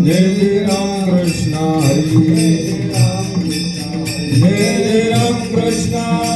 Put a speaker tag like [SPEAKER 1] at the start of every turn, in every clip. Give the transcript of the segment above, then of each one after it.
[SPEAKER 1] Jai Ram Krishna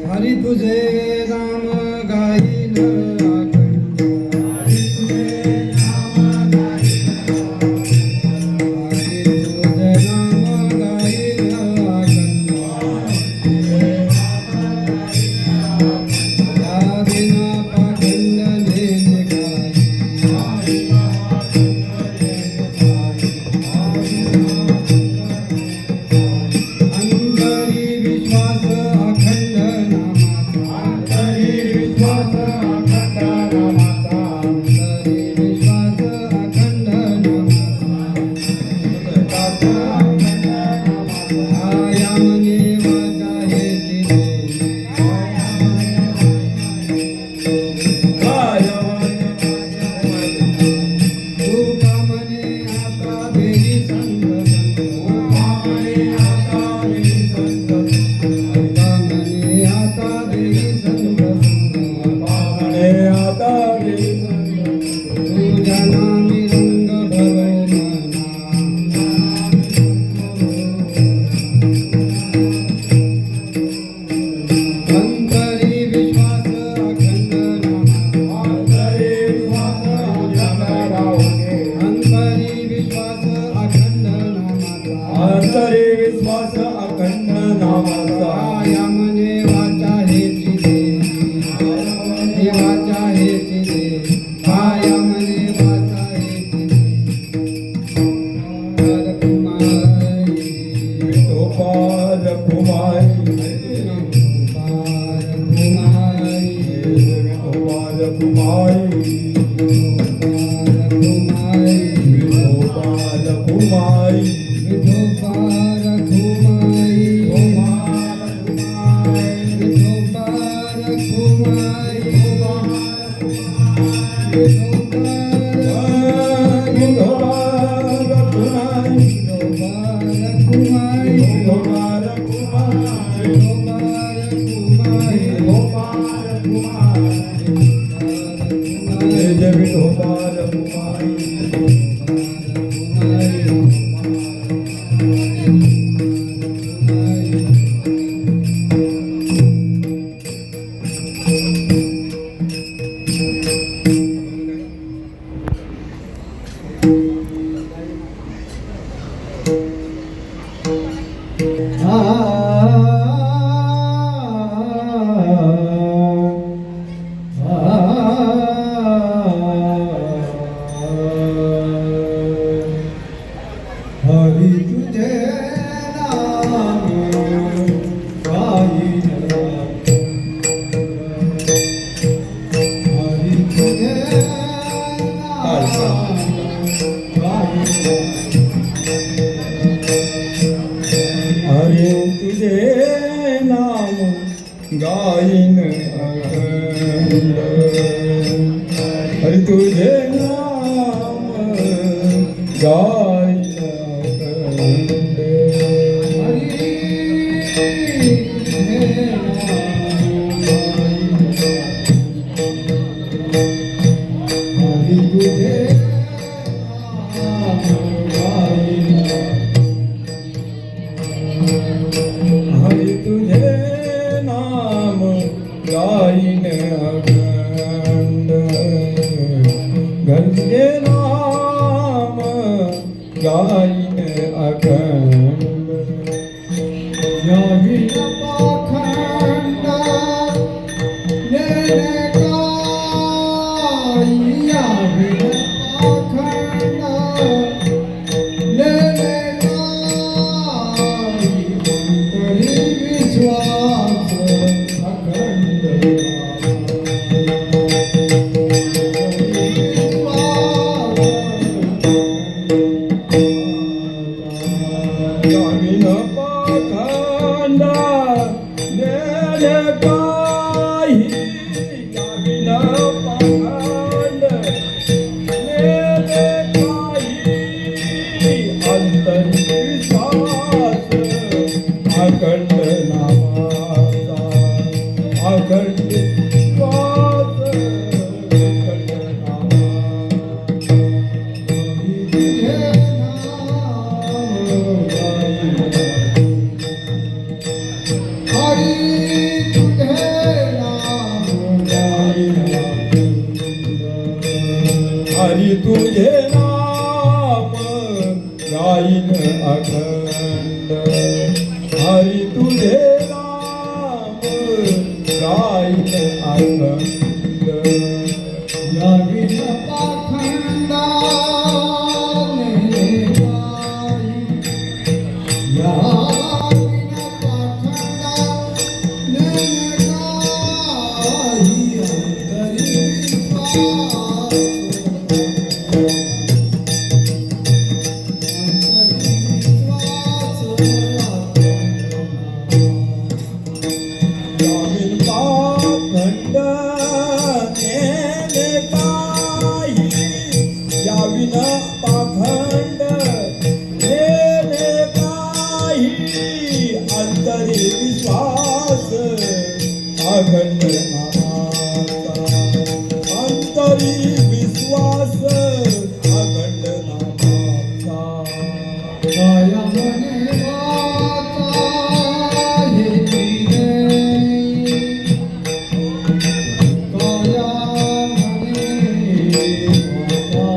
[SPEAKER 1] Hari तुझे नाम गाईन
[SPEAKER 2] गाईन अखंड हरी तुझे नाम गाईन अखंड हरी तुझे हरी तुझे नाम गाईन अखंड गंगे नाम गाईन अखंड यावी पाखंड लेने गाई यावी पाखंड लेने गाई अंतरी विश्वास अखंड गावीन पाखंड लेने गाई गावीन पाखंड लेने गाई अंतरी विश्वास अखंड नामाचा अखंड श्वास अखंड नामा
[SPEAKER 1] तुझे नाम हरी तुझे नाम
[SPEAKER 2] हरी तुझे नाम गाईन अखंड हरी तुझे नाम गाईन अखंड
[SPEAKER 1] या विन पाखंडाने गाई या विन पाखंडाने गाई अंतरी
[SPEAKER 2] याविन पाखंड नेने काही याविन पाखंड नेने काही अंतरी विश्वास अखंड नामाचा अंतरी विश्वास अखंड नामाचा
[SPEAKER 1] काया मने वाचा हे विनय काया मने वाचा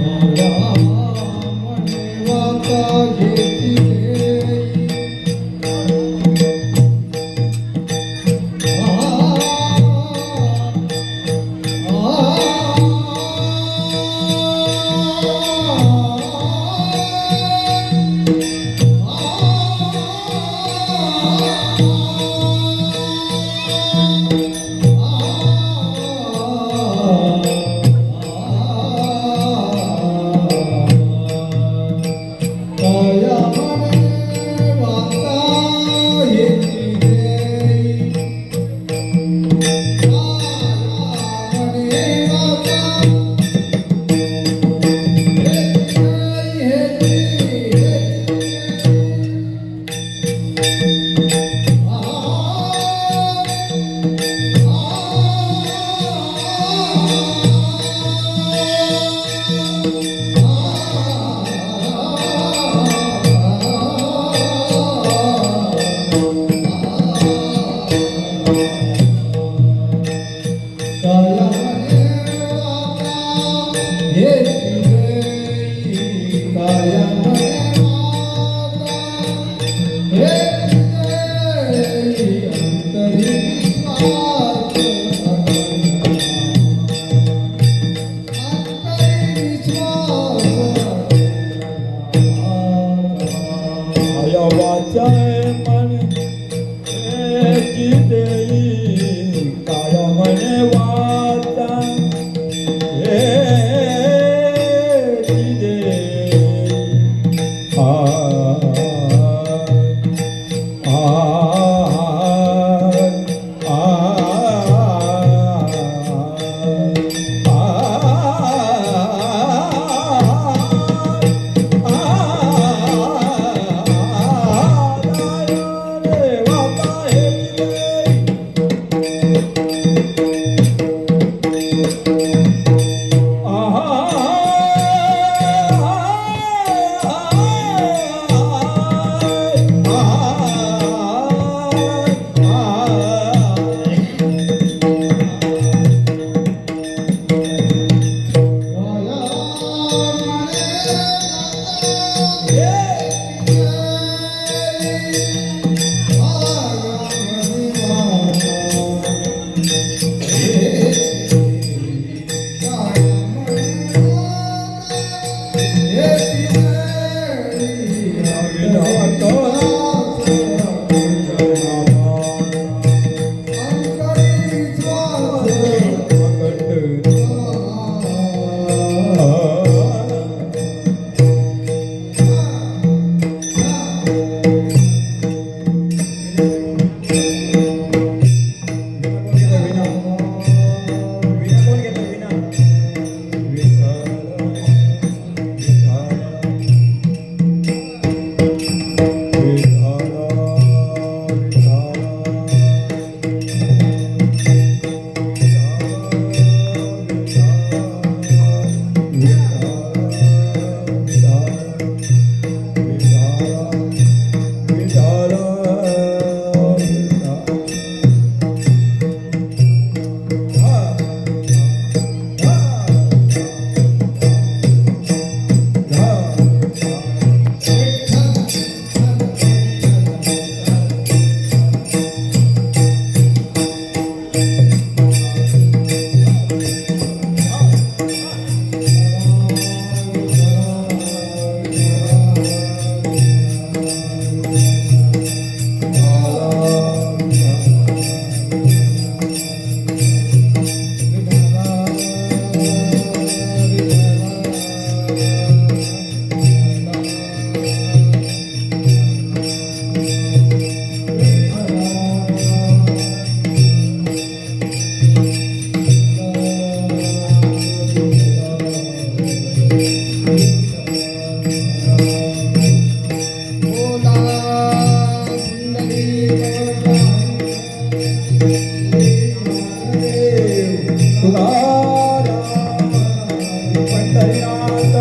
[SPEAKER 1] काया मने वाचा हे काया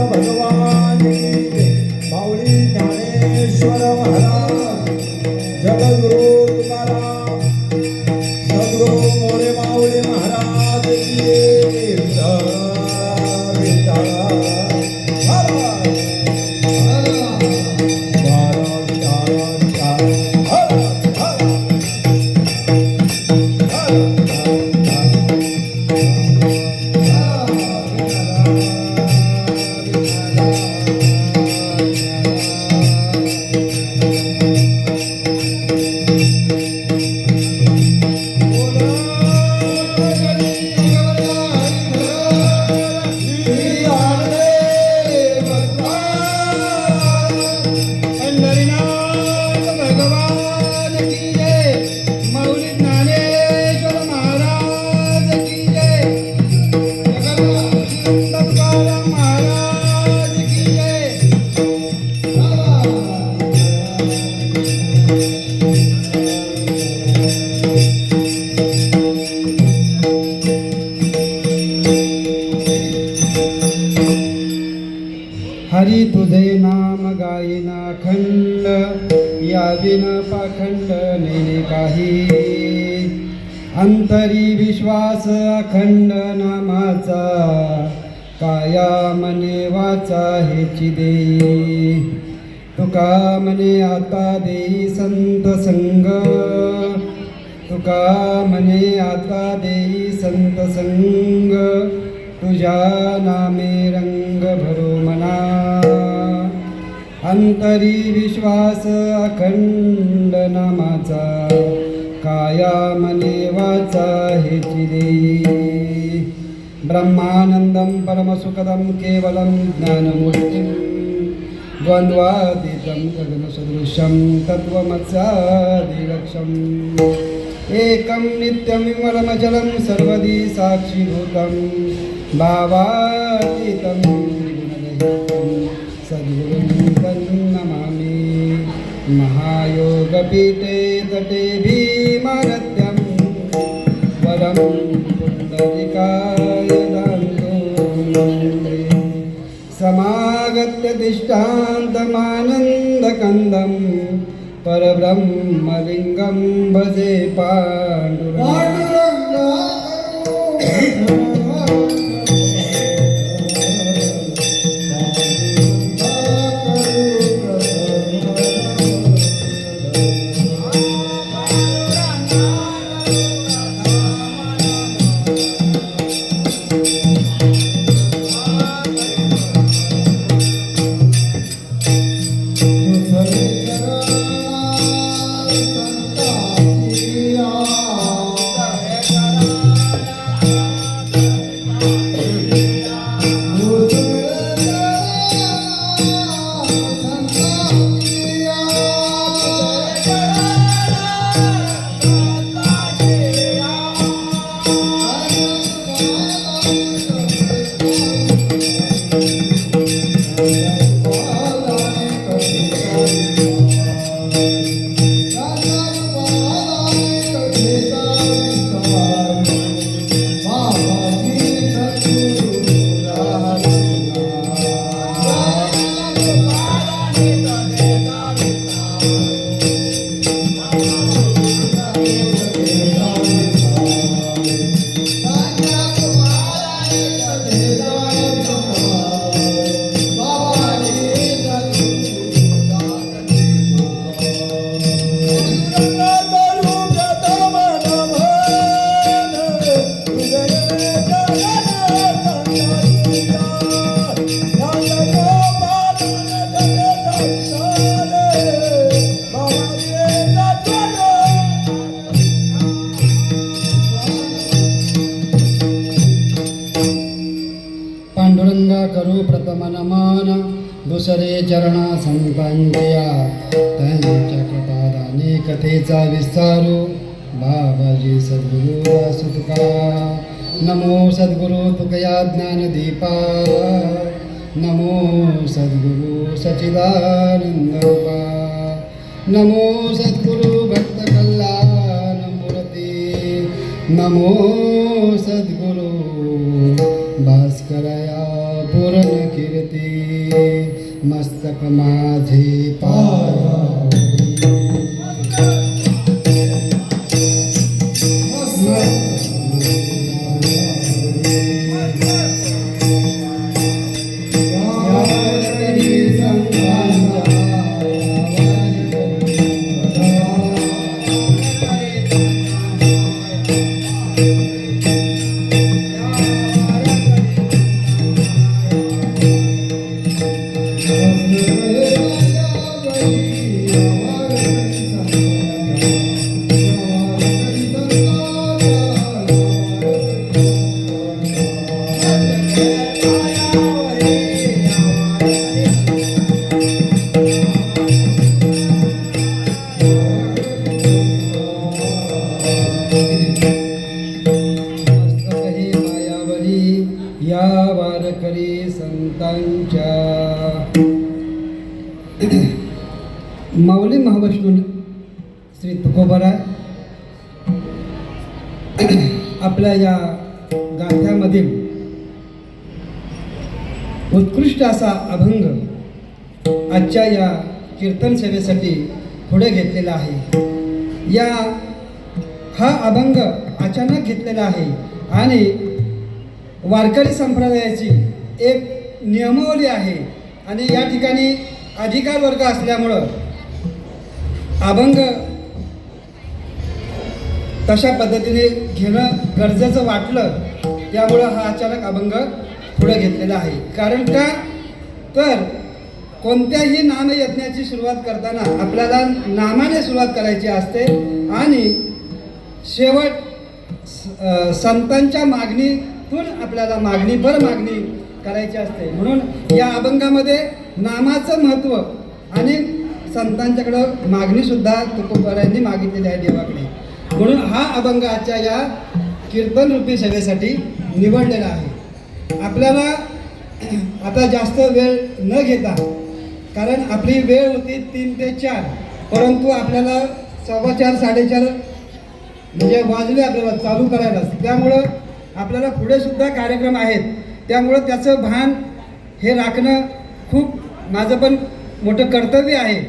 [SPEAKER 2] भगवान की माऊली ज्ञानेश्वर महाराज जगद्गुरु तुकाराम सद्गुरु मोरे माऊली महाराज की
[SPEAKER 3] हरी तुझे नाम गायना खंड याविन पाखंड नेने काही अंतरी विश्वास अखंड नामाचा काया मने वाचा हेची देई तुका मने आता देई संत संग तुका मने आता देई संत संग तुझ्या नामे रंग भरो मना अंतरी विश्वास अखंड नामाचा काया मने वाचा हेची देई ब्रह्मानंदं परमसुखदं केवलं ज्ञानमूर्तिं द्वन्द्वातीतं गगनसदृशं तत्त्वमस्यादिलक्ष्यम् एकं नित्यं विमलमचलं सर्वदी साक्षीभूतं भावातीतं त्रिगुणरहितं सद्गुरुं तन्नमामि महायोगपीठे तटे भीमारत्यं वरं पुण्डरिकाय दान्तो मन्त्रे समागत्य तिष्ठान्तमानन्दकन्दं परब्रह्मलिङ्गं भजे पाण्डुरङ्गं पांडुरंगा करू प्रथम नमन दुसरे चरणा संतांच्या त्यांच्या कृपादाने कथेचा विस्तारू बाबाजी सद्गुरु दासुतका नमो सद्गुरु तुकया ज्ञानदीपा नमो सद्गुरु सच्चिदानंद रूपा नमो सद्गुरु भक्त कल्याण मूर्ती नमो सद्गुरु भास्करया पूर्ण कीर्ती मस्तक माझे पायावरी. या वारकरी संतांच्या. माऊली महावैष्णव श्री तुकोबाराय आपल्या या गाथ्यामधील उत्कृष्ट असा अभंग आजच्या या कीर्तन सेवेसाठी पुढे घेतलेला आहे. हा अभंग अचानक घेतलेला आहे आणि वारकरी संप्रदायाची एक नियमावली आहे आणि या ठिकाणी अधिकार वर्ग असल्यामुळं अभंग तशा पद्धतीने घेणं गरजेचं वाटलं, त्यामुळं हा अचानक अभंग पुढे घेतलेला आहे. कारण का तर कोणत्याही नामयज्ञाची सुरुवात करताना आपल्याला नामाने सुरुवात करायची असते आणि शेवट संतांच्या मागणीतून आपल्याला मागणीभर मागणी करायची असते. म्हणून या अभंगामध्ये नामाचं महत्त्व आणि संतांच्याकडं मागणीसुद्धा तुकोबारायांनी मागितलेली आहे देवाकडे. म्हणून हा अभंग आजच्या या कीर्तनरूपी सेवेसाठी निवडलेला आहे. आपल्याला आता जास्त वेळ न घेता, कारण आपली वेळ होती 3 ते 4, परंतु आपल्याला 4:15 4:30 म्हणजे वाजले आपल्याला चालू करायला. त्यामुळं आपल्याला पुढे सुद्धा कार्यक्रम आहेत, त्यामुळं त्याचं भान हे राखणं खूप माझं पण मोठं कर्तव्य आहे.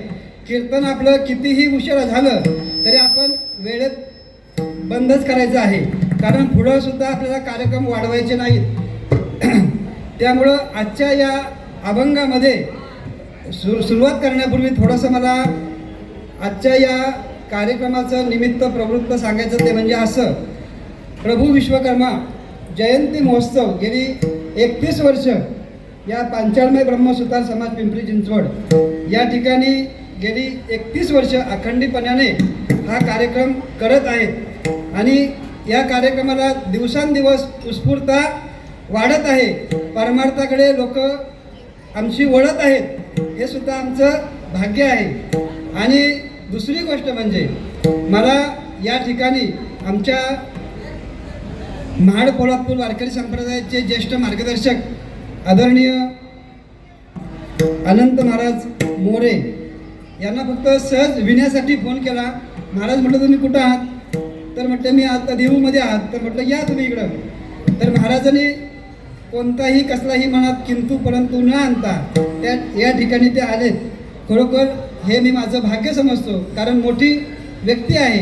[SPEAKER 3] कीर्तन आपलं कितीही उशिरा झालं तरी आपण वेळेत बंदच करायचं आहे, कारण पुढं सुद्धा आपल्याला कार्यक्रम वाढवायचे नाहीत. त्यामुळं आजच्या या अभंगामध्ये सुरुवात करण्यापूर्वी थोडंसं मला आजच्या या कार्यक्रमाचं निमित्त प्रवृत्त सांगायचं ते म्हणजे असं. प्रभू विश्वकर्मा जयंती महोत्सव गेली 31 वर्ष या पांचाळमय ब्रह्मसुतार समाज पिंपरी चिंचवड या ठिकाणी गेली 31 वर्ष अखंडीपणाने हा कार्यक्रम करत आहेत आणि या कार्यक्रमाला दिवसांदिवस उत्स्फूर्तता वाढत आहे. परमार्थाकडे लोक आमची वळत आहेत, हे सुद्धा आमचं भाग्य आहे. आणि दुसरी गोष्ट म्हणजे मला या ठिकाणी आमच्या महाड पोलादपूर वारकरी संप्रदायाचे ज्येष्ठ मार्गदर्शक आदरणीय अनंत महाराज मोरे यांना फक्त सहज विण्यासाठी फोन केला. महाराज म्हटलं तुम्ही कुठं आहात? तर म्हटलं मी आता देऊमध्ये आहात. तर म्हटलं या तुम्ही इकडं. तर महाराजांनी कोणताही कसलाही मनात किंतु परंतु न आणता या ठिकाणी ते आलेत. खरोखर हे मी माझं भाग्य समजतो, कारण मोठी व्यक्ती आहे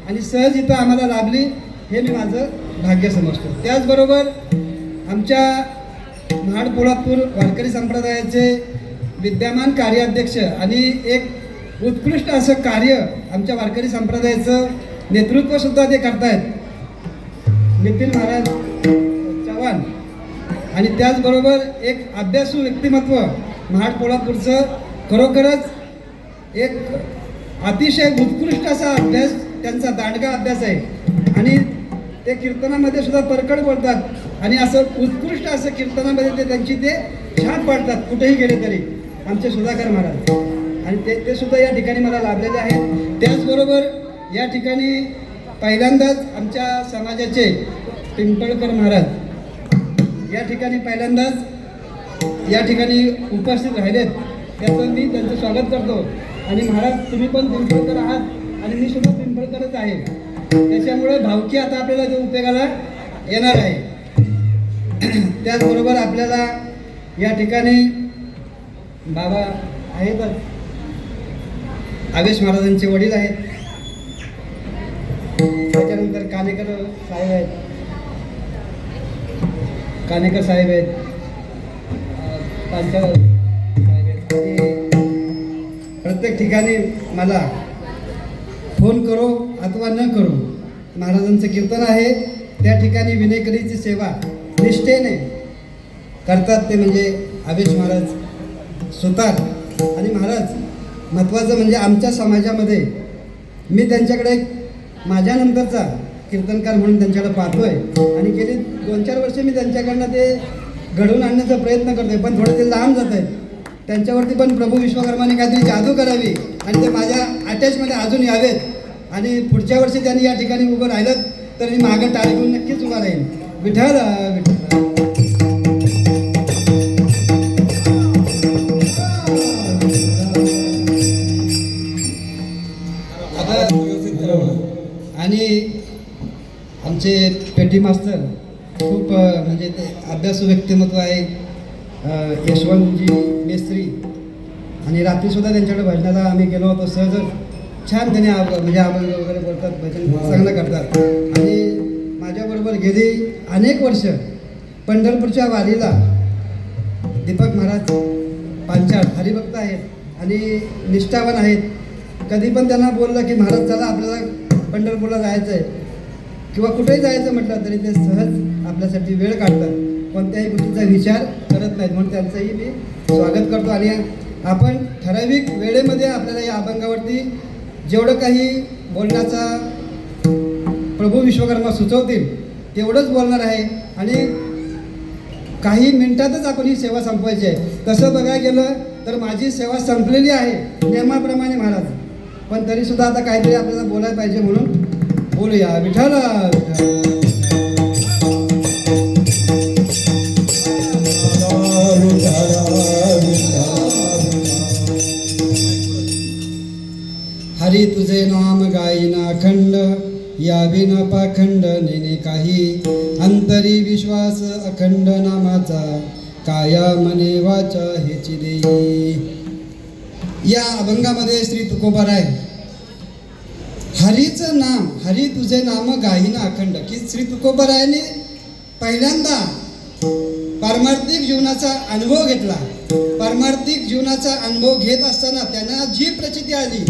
[SPEAKER 3] आणि सहज इथं आम्हाला लाभली, हे मी माझं भाग्य समजतो. त्याचबरोबर आमच्या महाड पोलादपूर वारकरी संप्रदायाचे विद्यमान कार्याध्यक्ष आणि एक उत्कृष्ट असं कार्य आमच्या वारकरी संप्रदायाचं नेतृत्वसुद्धा ते करतायत, नितीन महाराज चव्हाण. आणि त्याचबरोबर एक अभ्यासू व्यक्तिमत्व महाड पोलादपूरचं, खरोखरच एक अतिशय उत्कृष्ट असा अभ्यास, त्यांचा दांडगा अभ्यास आहे आणि ते कीर्तनामध्ये सुद्धा परखड बोलतात आणि असं उत्कृष्ट असं कीर्तनामध्ये ते त्यांची ते छाप पाडतात कुठेही गेले तरी, आमचे सुधाकर महाराज. आणि ते सुद्धा या ठिकाणी मला लाभलेले आहेत. त्याचबरोबर या ठिकाणी पहिल्यांदाच आमच्या समाजाचे पिंपळकर महाराज या ठिकाणी पहिल्यांदाच या ठिकाणी उपस्थित राहिलेत, त्याचं मी त्यांचं स्वागत करतो. आणि महाराज तुम्ही पण पिंपळकर आहात आणि मी सुद्धा पिंपळकरच आहे, त्याच्यामुळे भावकी आता आपल्याला जो उपयोगाला येणार आहे. त्याचबरोबर आपल्याला या ठिकाणी बाबा आहेतच, आवेश महाराजांचे वडील आहेत, त्याच्यानंतर कानेकर साहेब आहेत, कानेकर साहेब आहेत, पांचाळ साहेब आहेत. आणि प्रत्येक ठिकाणी मला फोन करो अथवा न करो, महाराजांचं कीर्तन आहे त्या ठिकाणी विनेकरीची सेवा निष्ठेने करतात ते म्हणजे आवेश महाराज सुतार. आणि महाराज महत्त्वाचं म्हणजे आमच्या समाजामध्ये मी त्यांच्याकडे एक माझ्यानंतरचा कीर्तनकार म्हणून त्यांच्याकडे पाहतोय आणि गेली 2-4 वर्षे मी त्यांच्याकडनं ते घडवून आणण्याचा प्रयत्न करतोय, पण थोडं ते लांब जात आहेत. त्यांच्यावरती पण प्रभू विश्वकर्माने काहीतरी जादू करावी आणि ते माझ्या अटॅचमध्ये अजून यावेत आणि पुढच्या वर्षी त्यांनी या ठिकाणी उभं राहिलं तर मी मागं टाळी घेऊन नक्कीच उभा राहील. विठ्ठल विठ्ठल. आणि आमचे पेटी मास्तर खूप म्हणजे ते अभ्यासू व्यक्तिमत्व आहे, यशवंतजी मेस्त्री. आणि रात्रीसुद्धा त्यांच्याकडे भजनाला आम्ही गेलो होतो, सहजच छान त्याने म्हणजे अभंग वगैरे बोलतात, भजन चांगलं करतात. आणि माझ्याबरोबर गेली अनेक वर्ष पंढरपूरच्या वारीला दीपक महाराज पांचाळ हरिभक्त आहेत आणि निष्ठावान आहेत. कधी पण त्यांना बोललं की महाराज चला आपल्याला पंढरपूरला जायचं आहे किंवा कुठेही जायचं म्हटलं तरी ते सहज आपल्यासाठी वेळ काढतात, कोणत्याही गोष्टीचा विचार करत नाहीत. म्हणून त्यांचंही मी स्वागत करतो. आणि आपण ठराविक वेळेमध्ये आपल्याला या अभंगावरती जेवढं काही बोलण्याचा प्रभू विश्वकर्मा सुचवतील तेवढंच बोलणार आहे आणि काही मिनिटातच आपण ही सेवा संपवायची आहे. तसं बघायला गेलं तर माझी सेवा संपलेली आहे नियमाप्रमाणे महाराज, पण तरीसुद्धा आता काहीतरी आपल्याला बोलायला पाहिजे म्हणून बोलूया. विठ्ठल हरी तुझे नाम गाईना खंड यावी न पाखंड नेने काही अंतरी विश्वास अखंड नामाचा काया मने वाचा हेची देई. या अभंगामध्ये श्री तुकोबाराय हरीचं नाम, हरी तुझे नाम गाईना अखंड, की श्री तुकोबारायाने पहिल्यांदा पारमार्थिक जीवनाचा अनुभव घेतला. पारमार्थिक जीवनाचा अनुभव घेत असताना त्यांना जी प्रचिती आली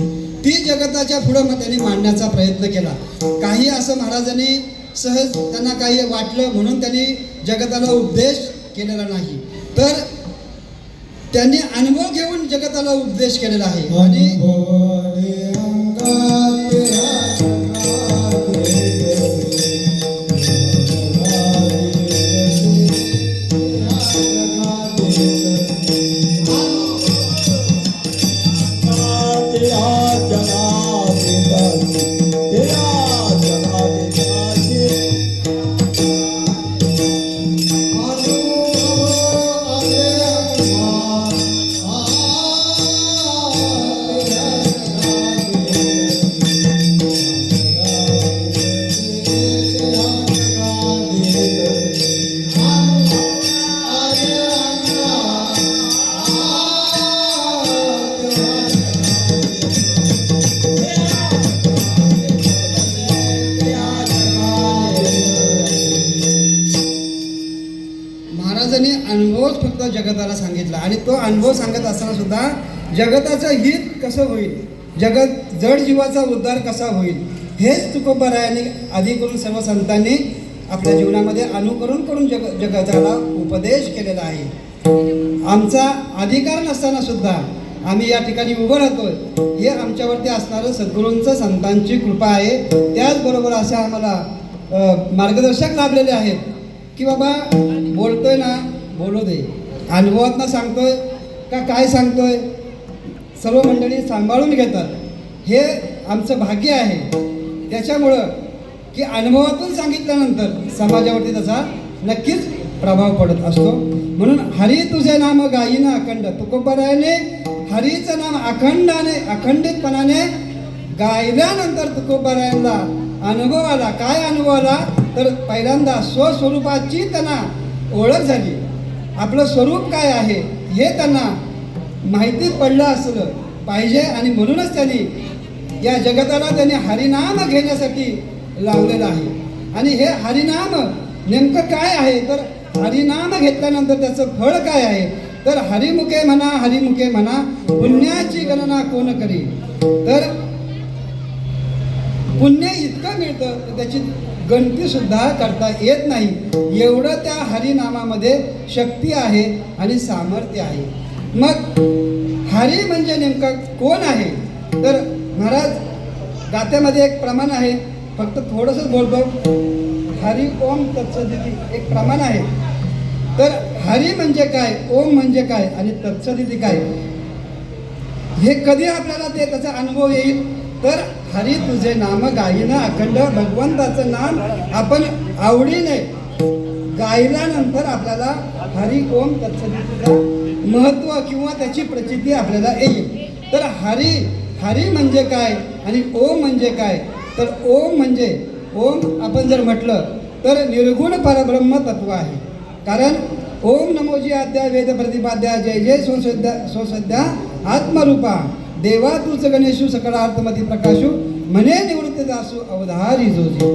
[SPEAKER 3] ती जगताच्या पुढं त्यांनी मांडण्याचा प्रयत्न केला. काही असं महाराजांनी सहज त्यांना काही वाटलं म्हणून त्यांनी जगताला उपदेश केलेला नाही, तर त्यांनी अनुभव घेऊन जगताला उपदेश केलेला आहे. आणि महाराजांनी अनुभवच फक्त जगताला सांगितला आणि तो अनुभव सांगत असताना सुद्धा जगताचं हित कसं होईल, जगत जड जीवाचा उद्धार कसा होईल हेच तुकोबारायांनी आधी करून सर्व संतांनी आपल्या जीवनामध्ये अनुकरण करून जगताला उपदेश केलेला आहे. आमचा अधिकार नसताना सुद्धा आम्ही या ठिकाणी उभं राहतोय हे आमच्यावरती असणारं सद्गुरूंचं संतांची कृपा आहे. त्याचबरोबर अशा आम्हाला मार्गदर्शक लाभलेले आहेत की बाबा बोलतोय ना बोलू दे, अनुभवातनं सांगतोय का काय सांगतोय सर्व मंडळी सांभाळून घेतात, हे आमचं भाग्य आहे. त्याच्यामुळं की अनुभवातून सांगितल्यानंतर समाजावरती त्याचा नक्कीच प्रभाव पडत असतो. म्हणून हरी तुझे नाम गाईना अखंड, तुकोबारायाने हरीचं नाम अखंडितपणाने गायल्यानंतर तुकोबारायांना अनुभव आला. काय अनुभव आला तर पहिल्यांदा स्वस्वरूपाची त्यांना ओळख झाली. आपलं स्वरूप काय आहे हे त्यांना माहिती पडलं असलं पाहिजे आणि म्हणूनच त्यांनी या जगताला त्यांनी हरिनाम घेण्यासाठी लावलेलं आहे. आणि हे हरिनाम नेमकं काय आहे तर हरिनाम घेतल्यानंतर त्याचं फळ काय आहे तर हरिमुखे म्हणा पुण्याची गणना कोण करी. तर पुण्य इतकं मिळतं तर त्याची गणती सुद्धा करता येत नाही, एवढं त्या हरिनामामध्ये शक्ती आहे आणि सामर्थ्य आहे. मग हरी म्हणजे नेमका कोण आहे तर महाराज गात्यामध्ये एक प्रमाण आहे, फक्त थोडंसं बोलतो. हरी ओम तत्सदिती एक प्रमाण आहे. तर हरी म्हणजे काय, ओम म्हणजे काय आणि तत्सदिती काय, हे कधी आपल्याला त्याचा अनुभव येईल तर हरी तुझे नाम गाईनं अखंड भगवंताचं नाम आपण आवडीने गायल्यानंतर आपल्याला हरी ओम तत्सदितीचं महत्त्व किंवा त्याची प्रचिती आपल्याला येईल. तर हरी म्हणजे काय आणि ओम म्हणजे काय तर ओम म्हणजे ओम आपण जर म्हटलं तर निर्गुण परब्रह्म तत्व आहे. कारण ओम नमोजी आद्या वेद प्रतिपाद्या जय जय सोसद्या आत्मरूपा देवा तूच गणेशू सकळार्थमती प्रकाशू म्हणे निवृत्त दासू अवधारी जोजी.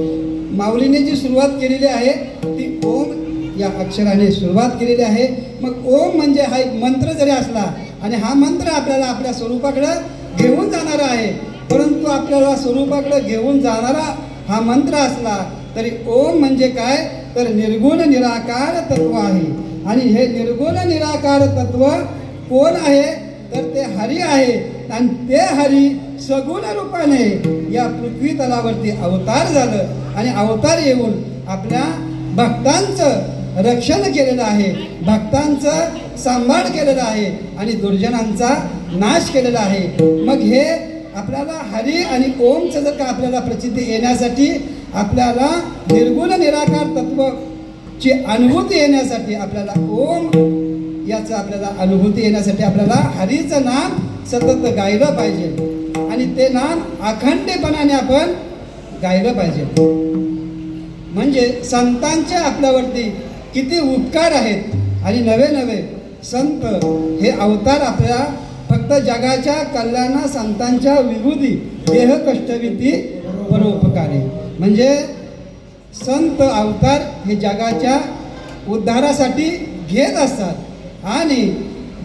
[SPEAKER 3] माऊलीने जी सुरुवात केलेली आहे ती ओम या अक्षराने सुरुवात केलेली आहे. मग ओम म्हणजे हा एक मंत्र जरी असला आणि हा मंत्र आपल्याला आपल्या स्वरूपाकडं घेऊन जाणारा आहे, परंतु आपल्याला स्वरूपाकडे घेऊन जाणारा हा मंत्र असला तरी ओम म्हणजे काय तर निर्गुण निराकार तत्व आहे. आणि हे निर्गुण निराकार तत्व कोण आहे तर ते हरी आहे. आणि ते हरी सगुण रूपाने या पृथ्वी तलावरती अवतार झालं आणि अवतार येऊन आपल्या भक्तांचं रक्षण केलेलं आहे, भक्तांचं सांभाळ केलेलं आहे आणि दुर्जनांचा नाश केलेला आहे. मग हे आपल्याला हरी आणि ओमचं जर का आपल्याला प्रचिती येण्यासाठी आपल्याला निर्गुण निराकार तत्वची अनुभूती येण्यासाठी आपल्याला ओम याचं आपल्याला अनुभूती येण्यासाठी आपल्याला हरीचं नाम सतत गायलं पाहिजे आणि ते नाम अखंडपणाने आपण गायलं पाहिजे. म्हणजे संतांचे आपल्यावरती किती उपकार आहेत आणि नवे नवे संत हे अवतार आपल्या फक्त जगाच्या कल्याणा संतांच्या विभूती देह कष्टविती परोपकारी. म्हणजे संत अवतार हे जगाच्या उद्धारासाठी घेत असतात आणि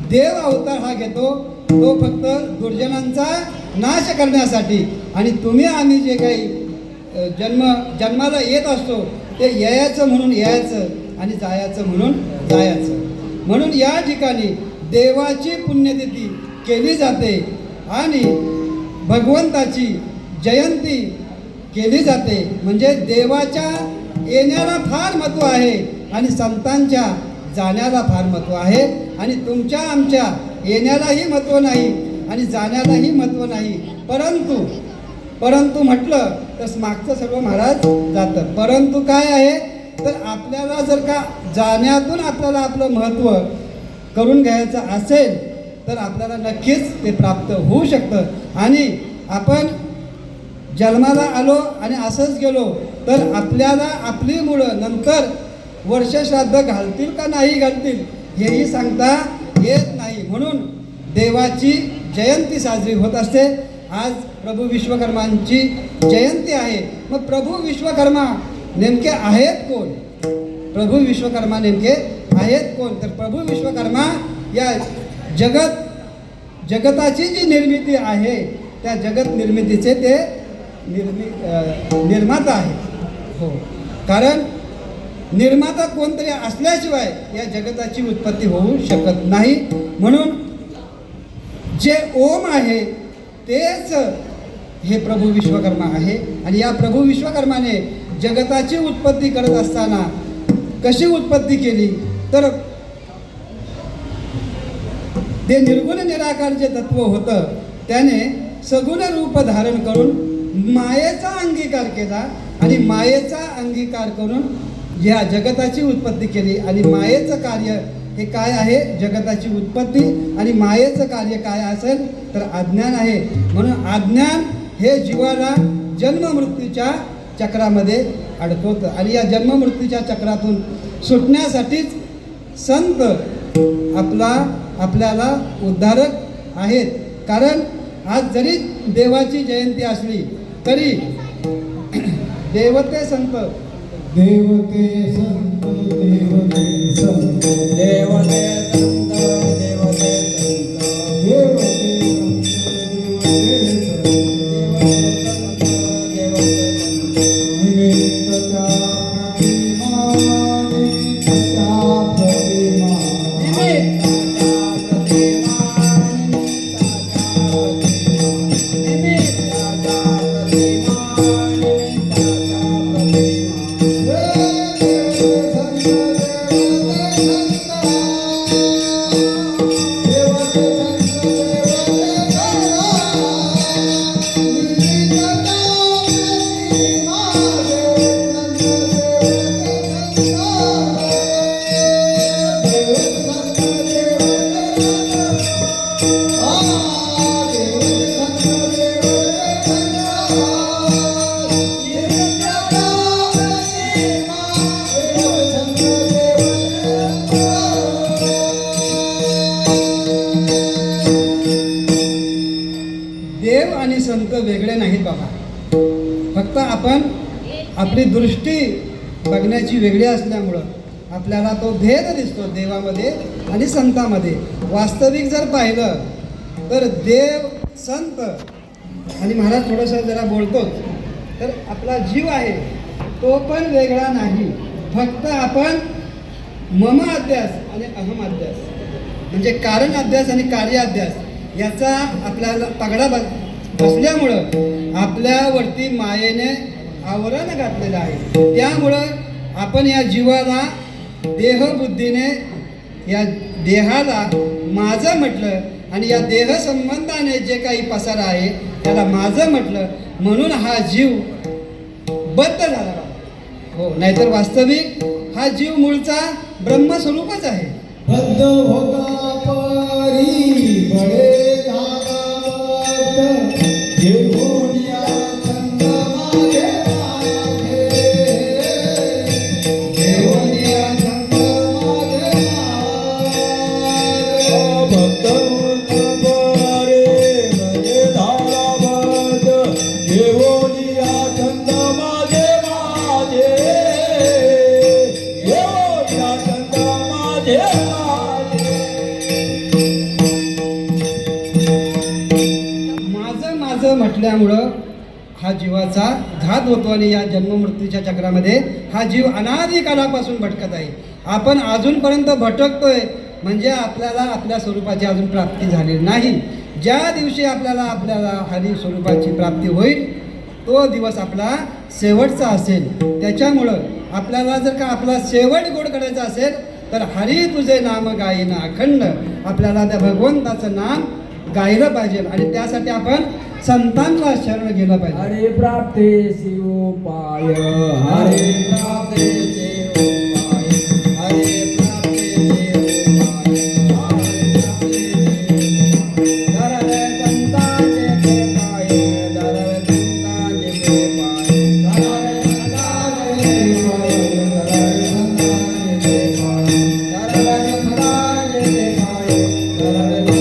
[SPEAKER 3] देव अवतार हा घेतो तो फक्त दुर्जनांचा नाश करण्यासाठी. आणि तुम्ही आम्ही जे काही जन्माला येत असतो ते यायचं म्हणून यायचं आणि जायचं म्हणून जायचं. म्हणून या ठिकाणी देवाची पुण्यतिथी केली जाते आणि भगवंताची जयंती केली जाते. म्हणजे देवाच्या येण्याला फार महत्त्व आहे आणि संतांच्या जाण्याला फार महत्त्व आहे. आणि तुमच्या आमच्या येण्यालाही महत्त्व नाही आणि जाण्यालाही महत्त्व नाही. परंतु म्हटलं तर मागचं सर्व महाराज जातं. परंतु काय आहे तर आपल्याला जर का जाण्यातून आपल्याला आपलं महत्त्व करून घ्यायचं असेल तर आपल्याला नक्कीच ते प्राप्त होऊ शकतं. आणि आपण जन्माला आलो आणि असंच गेलो तर आपल्याला आपली मुलं नंतर वर्षश्राद्ध घालतील का नाही घालतील हेही सांगता येत नाही. म्हणून देवाची जयंती साजरी होत असते. आज प्रभू विश्वकर्मांची जयंती आहे. मग प्रभू विश्वकर्मा नेमके आहेत कोण, प्रभू विश्वकर्मा नेमके आहेत कोण तर प्रभू विश्वकर्मा या जगताची जी निर्मिती आहे त्या जगत निर्मितीचे ते निर्माता आहेत. हो, कारण निर्माता कोणतरी असल्याशिवाय या जगताची उत्पत्ती होऊ शकत नाही. म्हणून जे ओम आहे तेच हे प्रभू विश्वकर्मा आहे. आणि या प्रभू विश्वकर्माने जगताची उत्पत्ती करत असताना कशी उत्पत्ती केली तर ते निर्गुण निराकार जे तत्व होतं त्याने सगुण रूप धारण करून मायेचा अंगीकार केला आणि मायेचा अंगीकार करून या जगताची उत्पत्ती केली. आणि मायेचं कार्य हे काय आहे, जगताची उत्पत्ती. आणि मायेचं कार्य काय असेल तर अज्ञान आहे. म्हणून अज्ञान हे जीवाला जन्ममृत्यूच्या चक्रामध्ये अडकवतं आणि या जन्ममृत्यूच्या चक्रातून सुटण्यासाठीच संत आपल्याला उद्धारक आहेत. कारण आज जरी देवाची जयंती असली तरी देवते संत
[SPEAKER 1] देवते संत देवते संत
[SPEAKER 2] देवते संत देवते संत
[SPEAKER 1] देवते निमित्तच्या प्रतिमा निमित्तच्या प्रतिमा
[SPEAKER 3] देव आणि संत वेगळे नाहीत बाबा. फक्त आपण आपली दृष्टी बघण्याची वेगळी असल्यामुळं आपल्याला तो भेद दिसतो देवामध्ये आणि संतामध्ये. वास्तविक जर पाहिलं तर देव संत आणि महाराज थोडंसं जरा बोलतोच तर आपला जीव आहे तो पण वेगळा नाही. फक्त आपण मम अध्यास आणि अहम अध्यास म्हणजे कारण अध्यास आणि कार्य अध्यास याचा आपल्याला पगडा बसल्यामुळं आपल्यावरती मायेने आवरण घातलेलं आहे. त्यामुळं आपण या जीवाला देहबुद्धीने या देहाला माझं म्हटलं आणि या देह संबंधाने जे काही पसार आहे त्याला माझं म्हटलं म्हणून हा जीव बद्ध झाला. हो, नाहीतर वास्तविक हा जीव मूळचा ब्रह्मस्वरूपच आहे.
[SPEAKER 1] बद्ध होता परी बडे धागाबद्ध घेऊन या छंद मागे मागे घेऊन या छंद मागे मागे
[SPEAKER 2] भक्त बरे म्हणजे धाराबद्ध घेऊनिया छंद माझे माझे घेऊनिया छंद माझे
[SPEAKER 3] माझं म्हटल्यामुळं हा जीवाचा घात होतो आणि या जन्ममृत्यूच्या चक्रामध्ये हा जीव अनादी कालापासून भटकत आहे. आपण अजूनपर्यंत भटकतोय म्हणजे आपल्याला आपल्या स्वरूपाची अजून प्राप्ती झालेली नाही. ज्या दिवशी आपल्याला हरी स्वरूपाची प्राप्ती होईल तो दिवस आपला शेवटचा असेल. त्याच्यामुळं आपल्याला जर का आपला शेवट गोड करायचा असेल तर हरी तुझे नाम गाईन अखंड आपल्याला त्या भगवंताचं नाम गायलं पाहिजे आणि त्यासाठी आपण संतांना शरण गेलं पाहिजे.
[SPEAKER 2] हरे प्राप्ती उपाय हरे प्राप्ती उपाय हरे प्राप्ती उपाय दरवे संतांचे पाय दरवे संतांचे पाय दरवे संतांचे पाय दरवे संतांचे पाय दरवे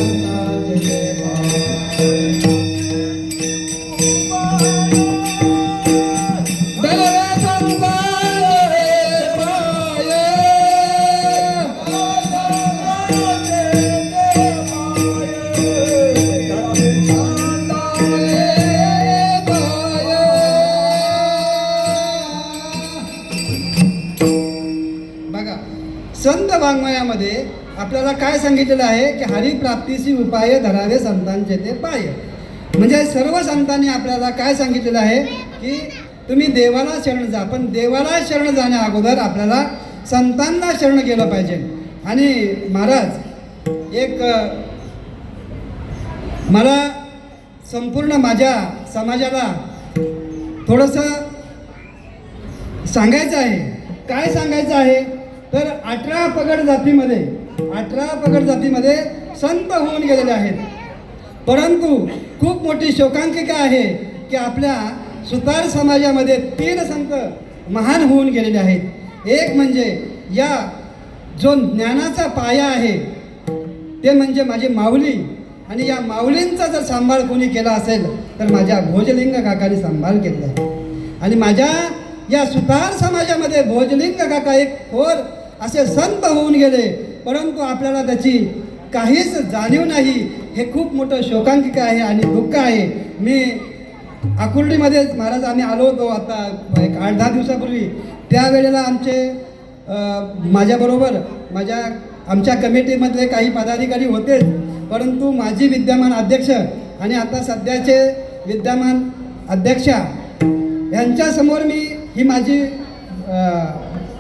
[SPEAKER 2] संतांचे पाय
[SPEAKER 3] बघा, संत वाङ्मयामध्ये आपल्याला काय सांगितलेलं आहे की हरिप्राप्तीची उपाय धरावे संतांचे ते पाय. म्हणजे सर्व संतांनी आपल्याला काय सांगितलेलं आहे की तुम्ही देवाला शरण जा. पण देवाला शरण जाण्या अगोदर आपल्याला संतांना शरण गेलं पाहिजे. आणि महाराज एक मला संपूर्ण माझ्या समाजाला थोडंसं सांगायचं आहे. काय सांगायचं आहे तर 18 पगड जातीमध्ये संत होऊन गेलेले आहेत. परंतु खूप मोठी शोकांतिका आहे की आपल्या सुतार समाजामध्ये 3 संत महान होऊन गेलेले आहेत. एक म्हणजे या जो ज्ञानाचा पाया आहे ते म्हणजे माझी माऊली. आणि या माऊलींचा जर सांभाळ कोणी केला असेल तर माझ्या भोजलिंग काकाने सांभाळ केला आहे. आणि माझ्या या सुतार समाजामध्ये भोजलिंग काका एक थोर असे संत होऊन गेले, परंतु आपल्याला त्याची काहीच जाणीव नाही. हे खूप मोठं शोकांतिक आहे आणि दुःख आहे. मी आकुर्डीमध्ये महाराज आम्ही आलो होतो आता एक 8-10 दिवसापूर्वी. त्यावेळेला माझ्याबरोबर आमच्या कमिटीमधले काही पदाधिकारी होते, परंतु माजी विद्यमान अध्यक्ष आणि आता सध्याचे विद्यमान अध्यक्षा यांच्यासमोर मी ही माझी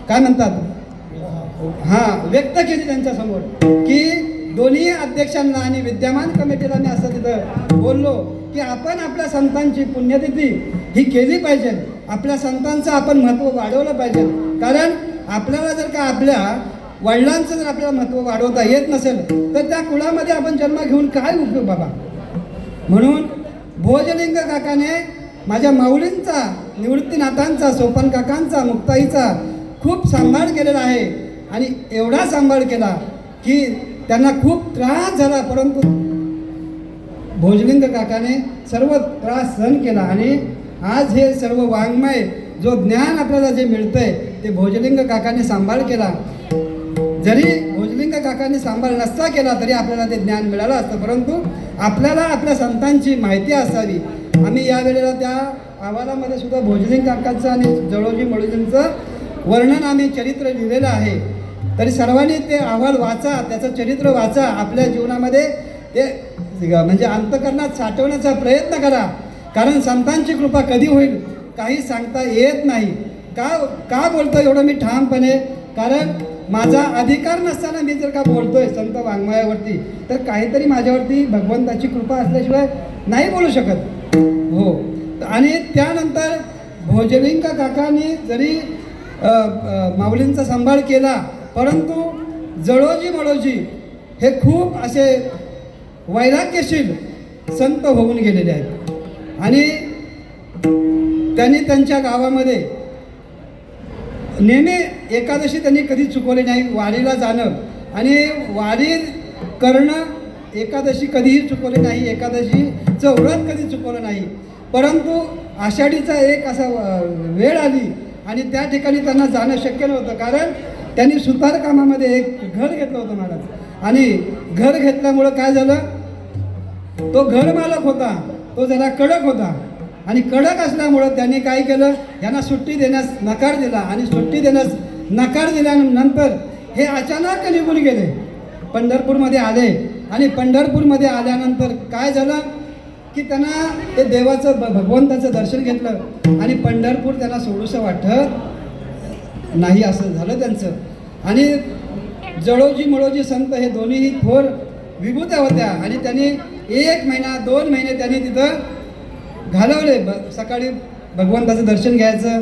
[SPEAKER 3] काय म्हणतात व्यक्त केली त्यांच्यासमोर, की दोन्ही अध्यक्षांना आणि विद्यमान कमिटीला मी असं तिथं बोललो की आपण आपल्या संतांची पुण्यतिथी ही केली पाहिजे. आपल्या संतांचं आपण महत्त्व वाढवलं पाहिजे. कारण आपल्याला जर का आपल्या वडिलांचं जर आपल्याला महत्त्व वाढवता येत नसेल तर त्या कुळामध्ये आपण जन्म घेऊन काय उपयोग बाबा. म्हणून भोजलिंग काकाने माझ्या माऊलींचा, निवृत्तीनाथांचा, सोपन काकांचा, मुक्ताईचा खूप सांभाळ केलेला आहे. आणि एवढा सांभाळ केला की त्यांना खूप त्रास झाला, परंतु भोजलिंग काकाने सर्व त्रास सहन केला. आणि आज हे सर्व वाङ्मय जो ज्ञान आपल्याला जे मिळतंय ते भोजलिंग काकाने सांभाळ केला. जरी भोजलिंग काकाने सांभाळ नसता केला तरी आपल्याला ते ज्ञान मिळालं असतं, परंतु आपल्याला आपल्या संतांची माहिती असावी. आम्ही यावेळेला त्या अहवालामध्ये सुद्धा भोजलिंग काकांचं आणि जळोजी मळोजींचं वर्णन आम्ही चरित्र लिहिलेलं आहे. तरी सर्वांनी ते अहवाल वाचा, त्याचं चरित्र वाचा, आपल्या जीवनामध्ये ते म्हणजे अंतःकरणात साठवण्याचा प्रयत्न करा. कारण संतांची कृपा कधी होईल काही सांगता येत नाही. का बोलतो एवढं मी ठामपणे, कारण माझा अधिकार नसताना मी जर का बोलतोय संत वाङ्मयावरती तर काहीतरी माझ्यावरती भगवंताची कृपा असल्याशिवाय नाही बोलू शकत. हो. आणि त्यानंतर भोजलिंग काकांनी जरी माऊलींचा सांभाळ केला, परंतु जळोजी मळोजी हे खूप असे वैराग्यशील संत होऊन गेलेले आहेत. आणि त्यांनी त्यांच्या गावामध्ये नेहमी एकादशी त्यांनी कधी चुकवली नाही. वारीला जाणं आणि वारी करणं, एकादशी कधीही चुकवली नाही, एकादशीचं व्रत कधी चुकवलं नाही. परंतु आषाढीचा एक असा वेळ आली आणि त्या ठिकाणी त्यांना जाणं शक्य नव्हतं, कारण त्यांनी सुतार कामामध्ये एक घर घेतलं होतं महाराज. आणि घर घेतल्यामुळं काय झालं, तो घर मालक होता तो जरा कडक होता. आणि कडक असल्यामुळं त्यांनी काय केलं, यांना सुट्टी देण्यास नकार दिला. आणि सुट्टी देण्यास नकार दिल्यानंतर हे अचानक निघून गेले, पंढरपूरमध्ये आले. आणि पंढरपूरमध्ये आल्यानंतर काय झालं की त्यांना ते देवाचं भगवंताचं दर्शन घेतलं आणि पंढरपूर त्यांना सोडूसं वाटत नाही, असं झालं त्यांचं. आणि जळोजी मळोजी संत हे दोन्हीही थोर विभूत्या होत्या. आणि त्यांनी 1 महिना 2 महिने त्यांनी तिथं घालवले. सकाळी भगवंताचं दर्शन घ्यायचं,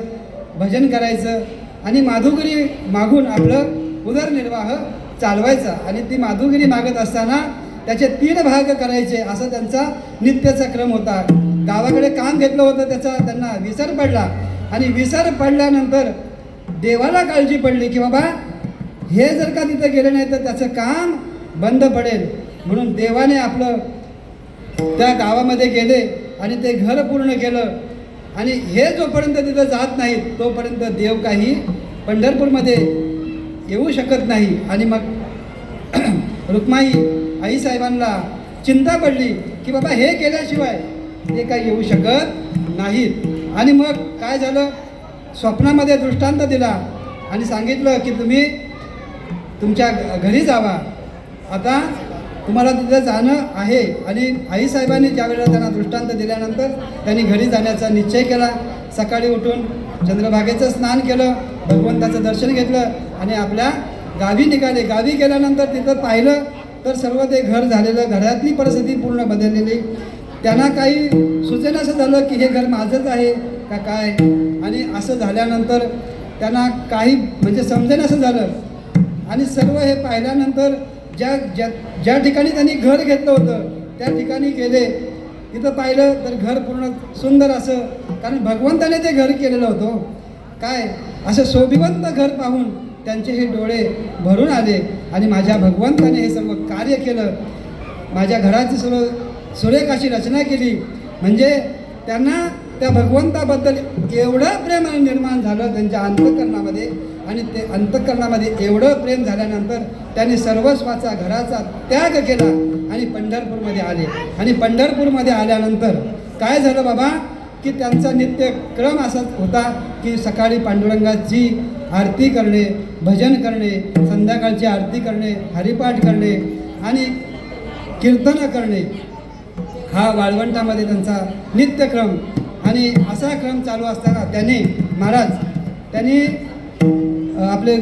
[SPEAKER 3] भजन करायचं आणि माधुगिरी मागून आपलं उदरनिर्वाह चालवायचा. आणि ती माधुगिरी मागत असताना त्याचे 3 भाग करायचे, असा त्यांचा नित्याचा क्रम होता. गावाकडे काम घेतलं होतं, त्याचा त्यांना विसर पडला. आणि विसर पडल्यानंतर देवाला काळजी पडली की बाबा हे जर का तिथं गेलं नाही तर त्याचं काम बंद पडेल. म्हणून देवाने आपलं त्या गावामध्ये गेले आणि ते घर पूर्ण केलं. आणि हे जोपर्यंत तिथं जात नाहीत तोपर्यंत देव काही पंढरपूरमध्ये येऊ शकत नाही. आणि मग रुक्माई आईसाहेबांना चिंता पडली की बाबा हे केल्याशिवाय ते काही येऊ शकत नाहीत. आणि मग काय झालं, स्वप्नामध्ये दृष्टांत दिला आणि सांगितलं की तुम्ही तुमच्या घरी जावा, आता तुम्हाला तिथं जाणं आहे. आणि आईसाहेबांनी ज्यावेळेला त्यांना दृष्टांत दिल्यानंतर त्यांनी घरी जाण्याचा निश्चय केला. सकाळी उठून चंद्रभागेचं स्नान केलं, भगवंताचं दर्शन घेतलं आणि आपल्या गावी निघाले. गावी गेल्यानंतर तिथं पाहिलं तर सर्व ते घर झालेलं, घरातली परिस्थिती पूर्ण बदललेली. त्यांना काही सुचेनासं झालं की हे घर माझंच आहे का काय. आणि असं झाल्यानंतर त्यांना काही म्हणजे समजेनासं झालं. आणि सर्व हे पाहिल्यानंतर ज्या ठिकाणी त्यांनी घर घेतलं होतं त्या ठिकाणी गेले. तिथं पाहिलं तर घर पूर्ण सुंदर असं, कारण भगवंताने ते घर केलेलं होतं. काय असं शोभिवंत घर पाहून त्यांचे हे डोळे भरून आले आणि माझ्या भगवंताने हे सर्व कार्य केलं. माझ्या घराची सर्व सुरेख अशी रचना केली. म्हणजे त्यांना त्या भगवंताबद्दल एवढं प्रेम निर्माण झालं त्यांच्या अंतःकरणामध्ये. आणि ते अंतःकरणामध्ये एवढं प्रेम झाल्यानंतर त्यांनी सर्वस्वाचा घराचा त्याग केला आणि पंढरपूरमध्ये आले. आणि पंढरपूरमध्ये आल्यानंतर काय झालं बाबा, की त्यांचा नित्यक्रम असाच होता की सकाळी पांडुरंगाची आरती करणे, भजन करणे, संध्याकाळची आरती करणे, हरिपाठ करणे आणि कीर्तन करणे, हा वाळवंटामध्ये त्यांचा नित्यक्रम. आणि असा क्रम चालू असताना त्यांनी आपले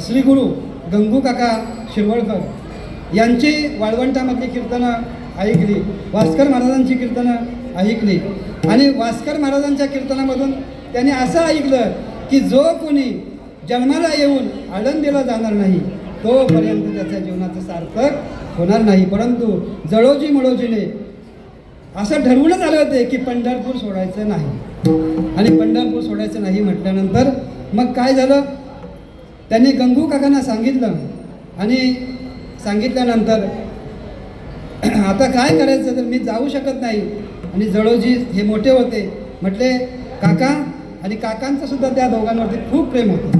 [SPEAKER 3] श्री गुरु गंगू काका शिरवळकर यांची वाळवंटामधली कीर्तनं ऐकली, भास्कर महाराजांची कीर्तनं ऐकली. आणि भास्कर महाराजांच्या कीर्तनामधून त्यांनी असं ऐकलं की जो कोणी जन्माला येऊन आळंदीला जाणार नाही तोपर्यंत त्याच्या जीवनाचं सार्थक होणार नाही. परंतु जळोजी मळोजीने असं ठरवूनच आलं होते की पंढरपूर सोडायचं नाही. आणि पंढरपूर सोडायचं नाही म्हटल्यानंतर मग काय झालं, त्यांनी गंगू काकांना सांगितलं. आणि सांगितल्यानंतर आता काय करायचं, तर मी जाऊ शकत नाही. आणि जळोजी हे मोठे होते, म्हटले काका, आणि काकांचं सुद्धा त्या दोघांवरती खूप प्रेम होतं.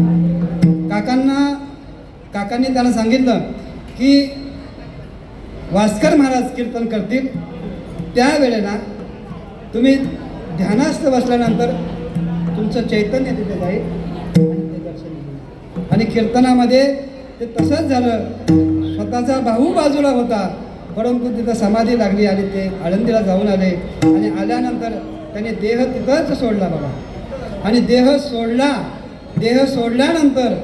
[SPEAKER 3] काकांनी त्यांना सांगितलं की भास्कर महाराज कीर्तन करतील, त्यावेळेला तुम्ही ध्यानास्थ बसल्यानंतर तुमचं चैतन्य तिथे जाईल आणि ते दर्शन घेईल. आणि कीर्तनामध्ये ते तसंच झालं. स्वतःचा भाऊ बाजूला होता, परंतु तिथं समाधी लागली आणि ते आळंदीला जाऊन आले. आणि आल्यानंतर त्याने देह तिथंच सोडला बाबा. आणि देह सोडल्यानंतर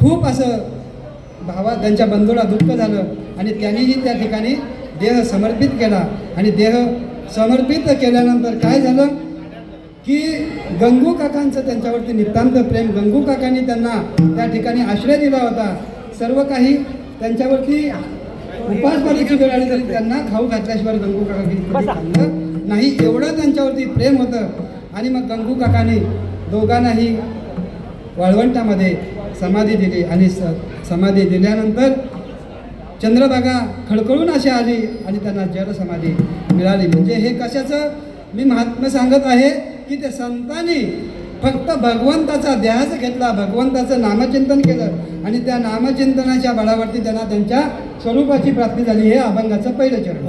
[SPEAKER 3] खूप असं त्यांच्या बंधूला दुःख झालं आणि त्यांनीही त्या ठिकाणी देह समर्पित केला. आणि देह समर्पित केल्यानंतर काय झालं की गंगू काकांचं त्यांच्यावरती नितांत प्रेम. गंगू काकांनी त्यांना त्या ठिकाणी आश्रय दिला होता. सर्व काही त्यांच्यावरती उपासमारीची वेळ आली तरी त्यांना खाऊ घातल्याशिवाय गंगू काका नाही, एवढं त्यांच्यावरती प्रेम होतं. आणि मग गंगू काकांनी दोघांनाही वाळवंटामध्ये समाधी दिली. आणि समाधी दिल्यानंतर चंद्रभागा खळखळून अशी आली आणि त्यांना जल समाधी मिळाली. म्हणजे हे कशाचं मी महात्म्य सांगत आहे की ते संतांनी फक्त भगवंताचा ध्यास घेतला, भगवंताचं नामचिंतन केलं आणि त्या नामचिंतनाच्या बळावरती त्यांना त्यांच्या स्वरूपाची प्राप्ती झाली. हे अभंगाचं पहिलं चरण.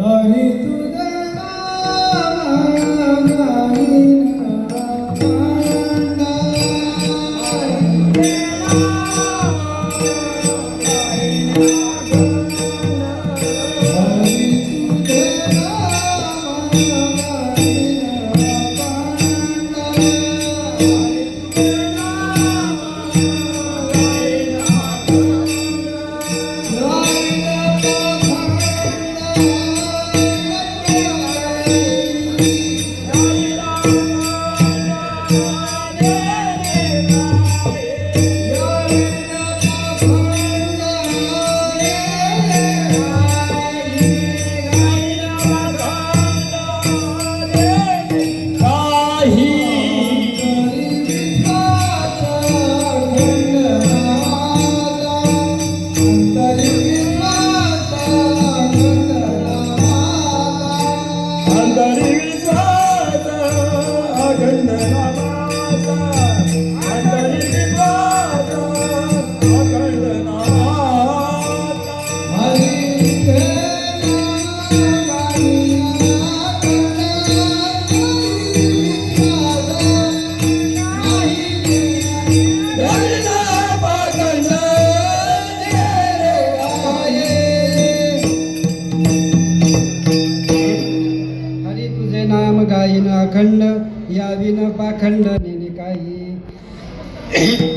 [SPEAKER 1] हरी तुझे नाम गाईन
[SPEAKER 3] अखंड याविन पाखंड नेने काही.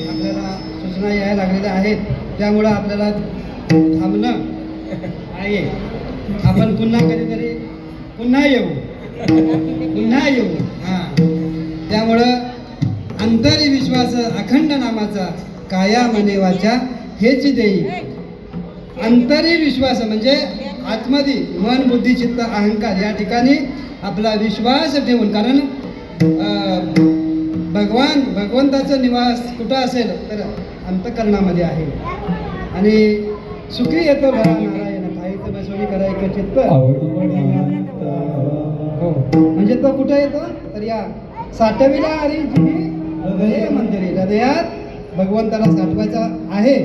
[SPEAKER 3] आपल्याला सूचना यायला लागलेल्या आहेत, त्यामुळं आपल्याला थांबणं आहे. आपण पुन्हा कधीतरी पुन्हा येऊ. हां, त्यामुळं अंतरी विश्वास अखंड नामाचा काया मने वाचा हेच देई. अंतरी विश्वास म्हणजे आतमध्ये मन बुद्धी चित्त अहंकार या ठिकाणी आपला विश्वास ठेवून, कारण भगवंताचं निवास कुठं असेल तर अंतकरणामध्ये आहे. आणि सुखी येतो घरा नारायण काहीच बसवणी करायचं चित्त. हो, म्हणजे तो कुठे येतो तर या साठविला हरीची हृदय मंदिरी, हृदयात भगवंताला साठवायचा आहे.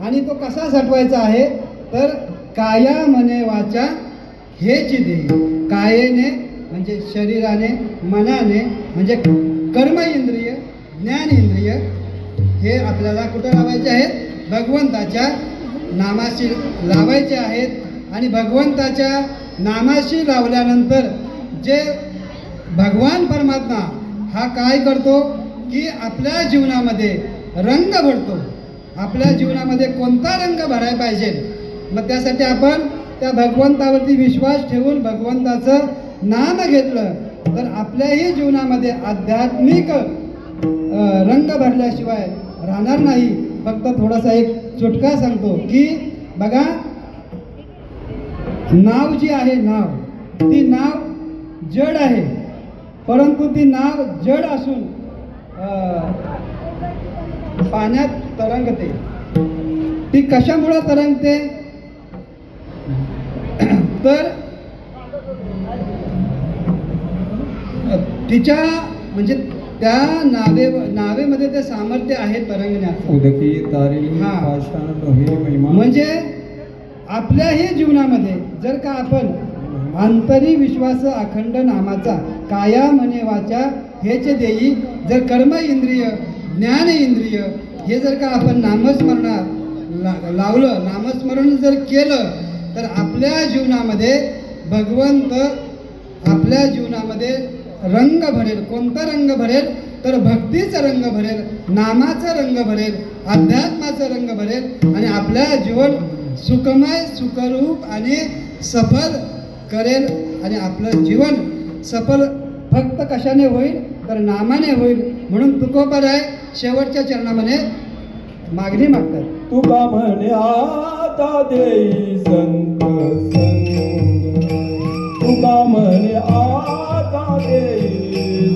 [SPEAKER 3] आणि तो कसा साठवायचा आहे तर काया मने वाचा हेची देई. कायेने म्हणजे शरीराने, मनाने म्हणजे कर्म इंद्रिय, ज्ञान इंद्रिय हे आपल्याला कुठं लावायचे आहेत भगवंताच्या नामाशी लावायचे आहेत. आणि भगवंताच्या नामाशी लावल्यानंतर जे भगवान परमात्मा हा काय करतो की आपल्या जीवनामध्ये रंग भरतो. आपल्या जीवनामध्ये कोणता रंग भरायला पाहिजे मग त्यासाठी आपण त्या भगवंतावरती विश्वास ठेवून भगवंताचं नाम घेतलं तर आपल्याही जीवनामध्ये आध्यात्मिक रंग भरल्याशिवाय राहणार नाही. फक्त थोडासा एक चुटका सांगतो की बघा, नाव जी आहे नाव, ती नाव जड आहे, परंतु ती नाव जड असून पाण्यात तरंगते. ती कशामुळं तरंगते तर तिच्या म्हणजे त्या नावेमध्ये ते सामर्थ्य आहे तरंगण्याचं.
[SPEAKER 2] उदकी तारेली
[SPEAKER 3] हा.
[SPEAKER 2] पाषाण लोहे महिमा.
[SPEAKER 3] म्हणजे आपल्याही जीवनामध्ये जर का आपण अंतरी विश्वास अखंड नामाचा काया मने वाचा हेच देई, जर कर्म इंद्रिय, ज्ञान इंद्रिय हे जर का आपण नामस्मरणात लावलं, नामस्मरण जर केलं तर आपल्या जीवनामध्ये भगवंत आपल्या जीवनामध्ये रंग भरेल. कोणता रंग भरेल तर भक्तीचा रंग भरेल, नामाचा रंग भरेल, अध्यात्माचा रंग भरेल आणि आपल्या जीवन सुखमय, सुखरूप आणि सफल करेल. आणि आपलं जीवन सफल फक्त कशाने होईल तर नामाने होईल. म्हणून तुकोबराय शेवटच्या चरणामध्ये मागणी मागतात.
[SPEAKER 2] तुका म्हणे आता देई संत संग, तुका म्हणे आता देई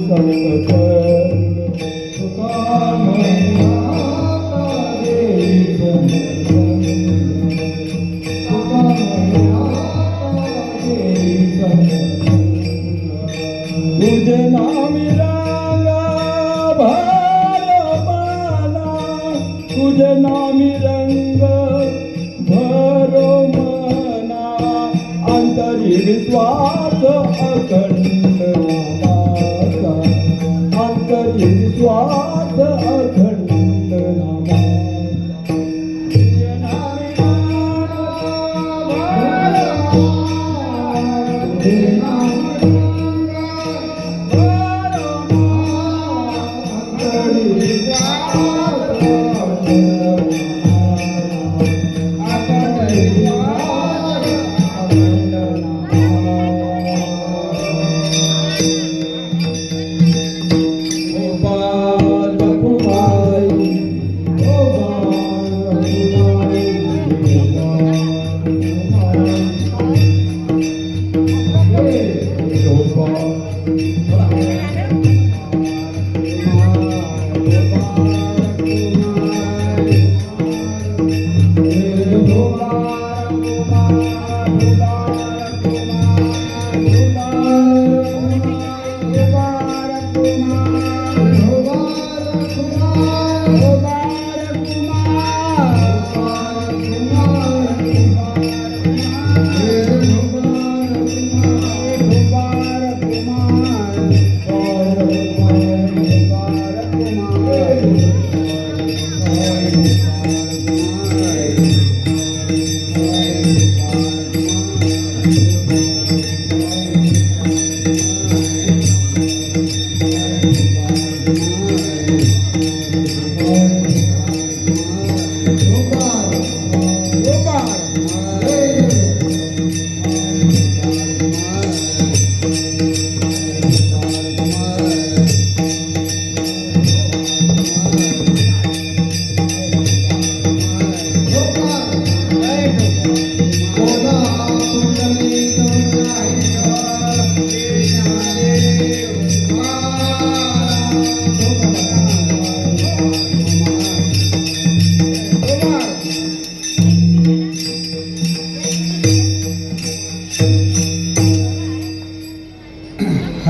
[SPEAKER 2] संत संग, तुका म्हणे आता देई संत संग, तुका म्हणे आता देई संत संग. तुझे नामी रंगा भर मला, तुझे नामी रंग भरो मना, अंतरी विश्वास अखंड नामाचा, अंतरी विश्वास अखंड नामाचा. तुझे नामी रंग भरो मला, तुझे नामी रंग भरो मला, अंतरी विश्वास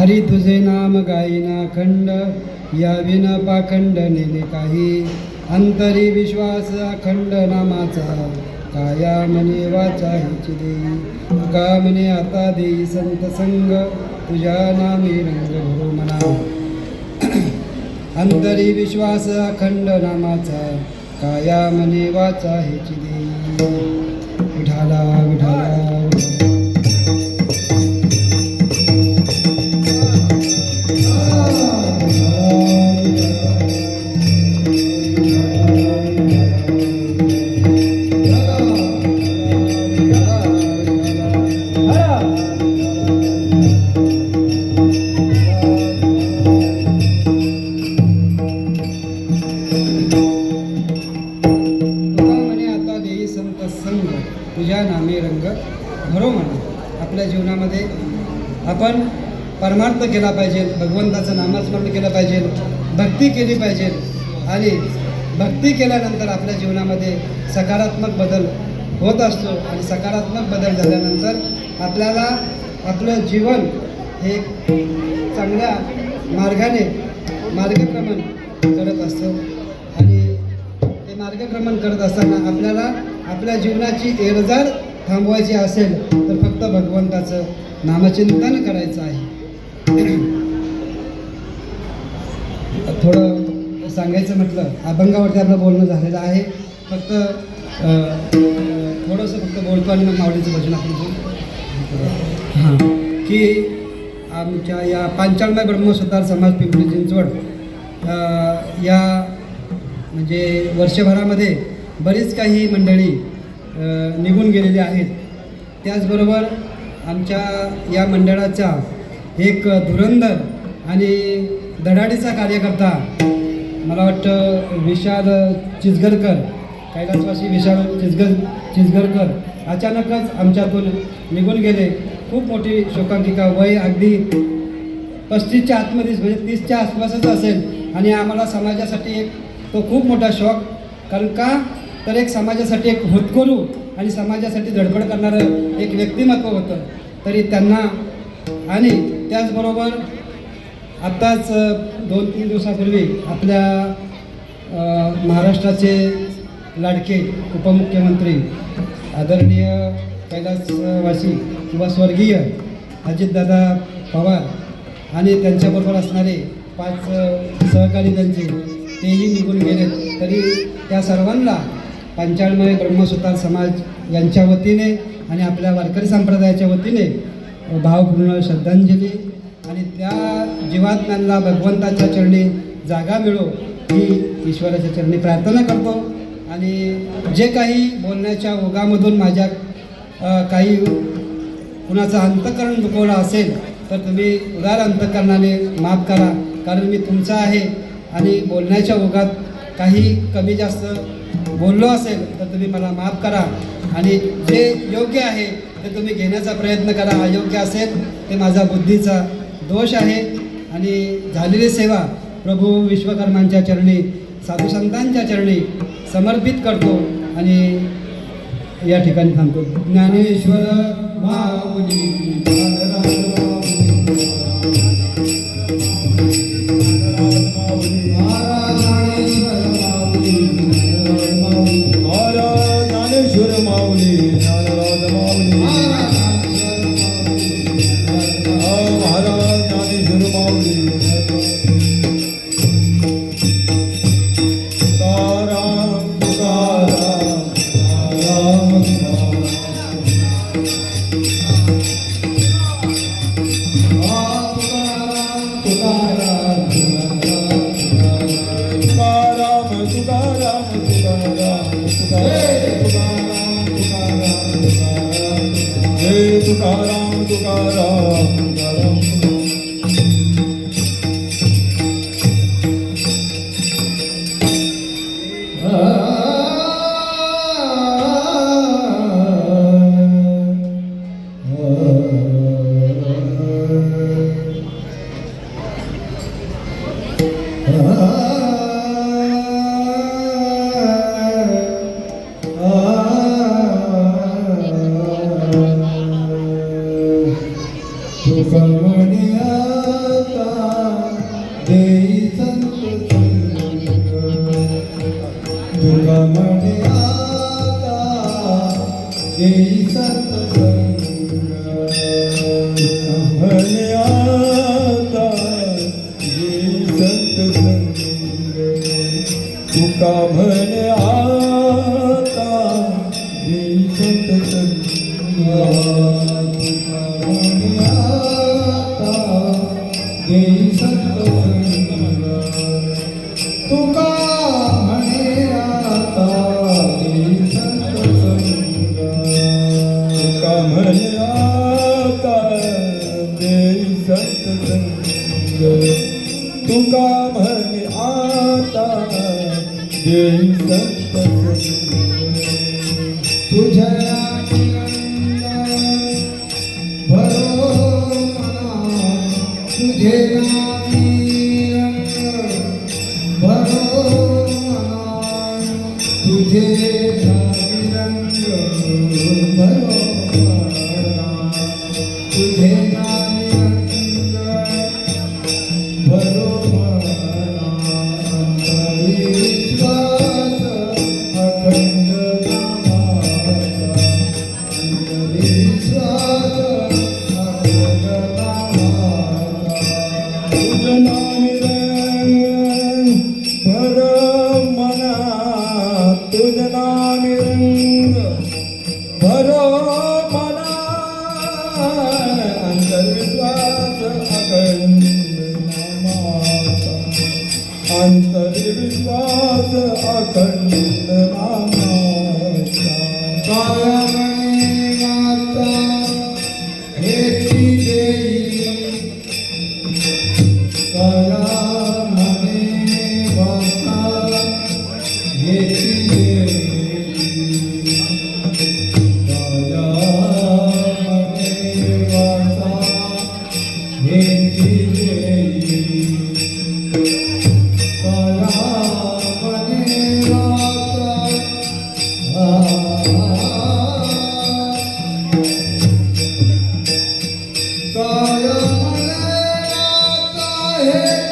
[SPEAKER 3] हरी तुझे नाम गाईना खंड याविन पाखंड नेले काही अंतरी विश्वास अखंड नामाचा काया मने वाचा हिची देई तुका मने आता देई संत संग तुझ्या नामी रंग भरो मना अंतरी विश्वास अखंड नामाचा काया मने वाचा हिची देई विठाला विठाला तुझ्या नामे रंग भरो म्हणा. आपल्या जीवनामध्ये आपण परमार्थ केला पाहिजे, भगवंताचं नामस्मरण केलं पाहिजे, भक्ती केली पाहिजे आणि भक्ती केल्यानंतर आपल्या जीवनामध्ये सकारात्मक बदल होत असतो आणि सकारात्मक बदल झाल्यानंतर आपल्याला आपलं जीवन हे चांगल्या मार्गाने मार्गक्रमण करत असतं आणि ते मार्गक्रमण करत असताना आपल्याला आपल्या जीवनाची एरजार थांबवायची असेल तर फक्त भगवंताचं नामचिंतन करायचं आहे. थोडं सांगायचं म्हटलं, अभंगावरती आपलं बोलणं झालेलं आहे. फक्त थोडंसं फक्त बोलतो आणि मग माऊलीचं भजन आपण बोलू. हां, की आमच्या या पांचाळमय ब्रह्मसुतार समाज पिंपरी चिंचवड या म्हणजे वर्षभरामध्ये बरीच काही मंडळी निघून गेलेली आहेत. त्याचबरोबर आमच्या या मंडळाचा एक धुरंधर आणि धडाडीचा कार्यकर्ता मला वाटतं विशाल चिचगरकर, कैलासवासी विशाल चिचगरकर अचानकच आमच्यातून निघून गेले. खूप मोठी शोकांतिका, वय अगदी 35च्या आतमध्येच म्हणजे 30च्या आसपासच असेल आणि आम्हाला समाजासाठी एक तो खूप मोठा शॉक. कारण का तर एक समाजासाठी एक होतकरू आणि समाजासाठी धडपड करणारं एक व्यक्तिमत्व होतं. तरी त्यांना आणि त्याचबरोबर आत्ताच 2-3 दिवसापूर्वी आपल्या महाराष्ट्राचे लाडके उपमुख्यमंत्री आदरणीय कैलासवासी किंवा स्वर्गीय अजितदादा पवार आणि त्यांच्याबरोबर असणारे 5 सहकारी त्यांचे तेही निघून गेले. तरी त्या सर्वांना पांचाळमय ब्रह्मसुतार समाज यांच्या वतीने आणि आपल्या वारकरी संप्रदायाच्या वतीने भावपूर्ण श्रद्धांजली आणि त्या जीवात्म्यांना भगवंताच्या चरणी जागा मिळो ही ईश्वराच्या चरणी प्रार्थना करतो. आणि जे काही बोलण्याच्या ओघामधून माझ्या काही कुणाचं अंतःकरण दुखवलं असेल तर तुम्ही उदार अंतःकरणाने माफ करा, कारण मी तुमचा आहे आणि बोलण्याच्या ओघात काही कमी जास्त बोललो असेल तर तुम्ही मला माफ करा आणि जे योग्य आहे ते तुम्ही घेण्याचा प्रयत्न करा. अयोग्य असेल ते माझा बुद्धीचा दोष आहे आणि झालेली सेवा प्रभू विश्वकर्मांच्या चरणी साधू संतांच्या चरणी समर्पित करतो आणि या ठिकाणी थांबतो. ज्ञानेश्वर माऊली
[SPEAKER 2] तुकाराम तुकाराम तुकाराम.
[SPEAKER 1] तुका म्हणे आता देई संत संग तुका म्हणे आता देई संत संग
[SPEAKER 2] म्हणे आता ये संत संग तुका म्हणे आता ये संत संग
[SPEAKER 1] तुका म्हणे आता देई संत संग
[SPEAKER 2] तुका म्हणे आता देई संत संग तुका म्हणे आता देई संत संग
[SPEAKER 1] तुझ्या भरो मना तुझे नामी रंग भरो मना तुझे नामी रंग भरो मना तुझे नामी रंग भरो मना विश्वास अखंड नामाचा विश्वास अखंड नामाचा
[SPEAKER 2] तुझ नामी रंग भर मना तुझ नामी रंग भर मना अंतर्विश्वास अखंड नामाचा अंतर्विश्वास अखंड नामाचा
[SPEAKER 1] कायमने माता हेची देई कायमने माता हेची देई कायमने माता हेची देई कायमने माता काय